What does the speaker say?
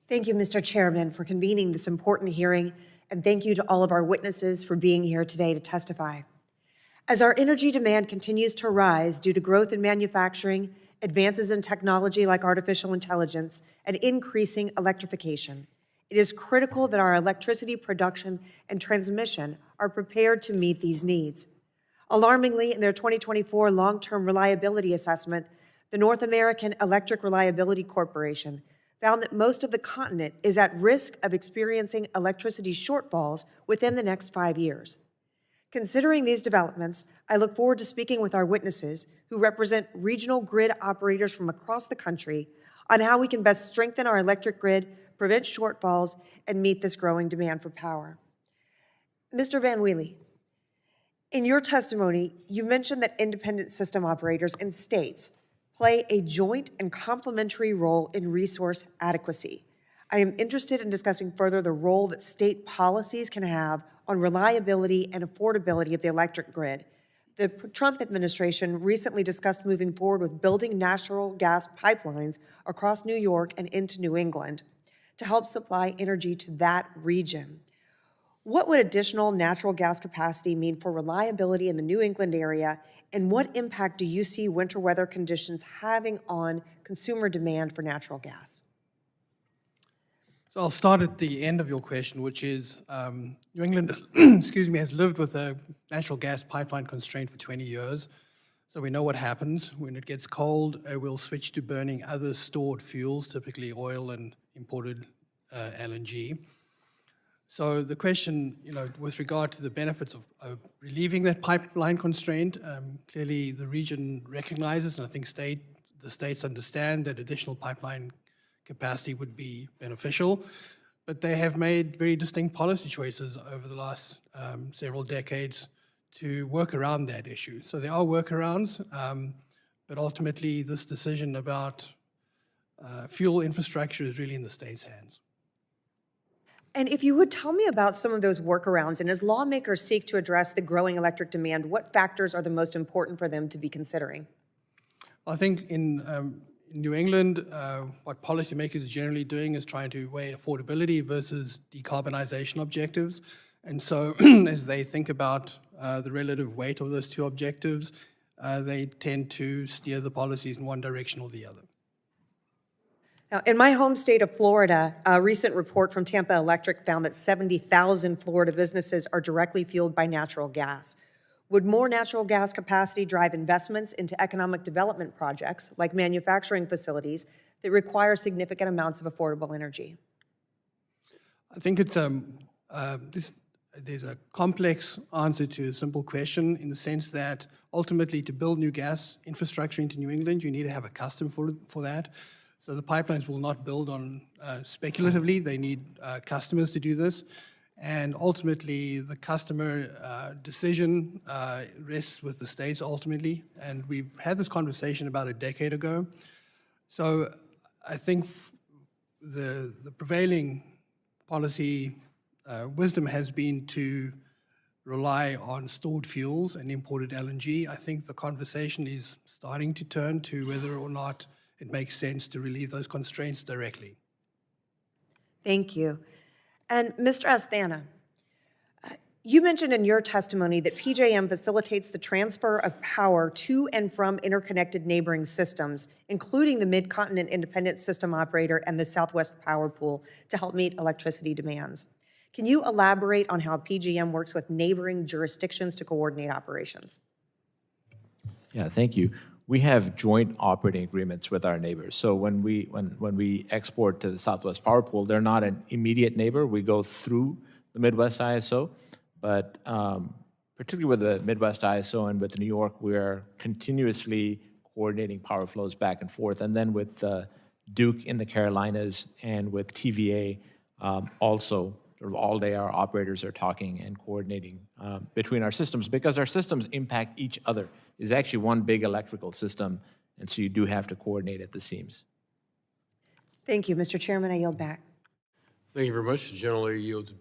Thank you, Mr. Chairman, for convening this important hearing, and thank you to all of our witnesses for being here today to testify. As our energy demand continues to rise due to growth in manufacturing, advances in technology like artificial intelligence, and increasing electrification, it is critical that our electricity production and transmission are prepared to meet these needs. Alarmingly, in their 2024 long-term reliability assessment, the North American Electric Reliability Corporation found that most of the continent is at risk of experiencing electricity shortfalls within the next 5 years. Considering these developments, I look forward to speaking with our witnesses who represent regional grid operators from across the country on how we can best strengthen our electric grid, prevent shortfalls, and meet this growing demand for power. Mr. Van Wheely, in your testimony, you mentioned that independent system operators and states play a joint and complementary role in resource adequacy. I am interested in discussing further the role that state policies can have on reliability and affordability of the electric grid. The Trump administration recently discussed moving forward with building natural gas pipelines across New York and into New England to help supply energy to that region. What would additional natural gas capacity mean for reliability in the New England area, and what impact do you see winter weather conditions having on consumer demand for natural gas? So I'll start at the end of your question, which is New England, excuse me, has lived with a natural gas pipeline constraint for 20 years. So we know what happens. When it gets cold, we'll switch to burning other stored fuels, typically oil and imported LNG. So the question, with regard to the benefits of relieving that pipeline constraint, clearly the region recognizes, and I think the states understand that additional pipeline capacity would be beneficial, but they have made very distinct policy choices over the last several decades to work around that issue. So there are workarounds, but ultimately this decision about fuel infrastructure is really in the state's hands. And if you would tell me about some of those workarounds, and as lawmakers seek to address the growing electric demand, what factors are the most important for them to be considering? I think in New England, what policymakers are generally doing is trying to weigh affordability versus decarbonization objectives. And so as they think about the relative weight of those two objectives, they tend to steer the policies in one direction or the other. Now, in my home state of Florida, a recent report from Tampa Electric found that 70,000 Florida businesses are directly fueled by natural gas. Would more natural gas capacity drive investments into economic development projects, like manufacturing facilities, that require significant amounts of affordable energy? I think it's there's a complex answer to a simple question, in the sense that ultimately to build new gas infrastructure into New England, you need to have a custom for that. So the pipelines will not build on speculatively. They need customers to do this. And ultimately, the customer decision rests with the states ultimately. And we've had this conversation about a decade ago. So I think the prevailing policy wisdom has been to rely on stored fuels and imported LNG. I think the conversation is starting to turn to whether or not it makes sense to relieve those constraints directly. Thank you. And Mr. Asthana, you mentioned in your testimony that PJM facilitates the transfer of power to and from interconnected neighboring systems, including the Mid-Continent Independent System Operator and the Southwest Power Pool, to help meet electricity demands. Can you elaborate on how PJM works with neighboring jurisdictions to coordinate operations? Yeah, thank you. We have joint operating agreements with our neighbors. So when we export to the Southwest Power Pool, they're not an immediate neighbor. We go through the Midwest ISO, but particularly with the Midwest ISO and with New York, we're continuously coordinating power flows back and forth. And then with Duke in the Carolinas and with TVA also, sort of all day our operators are talking and coordinating between our systems, because our systems impact each other. It's actually one big electrical system, and so you do have to coordinate at the seams. Thank you. Mr. Chairman, I yield back. Thank you very much. The gentleman yields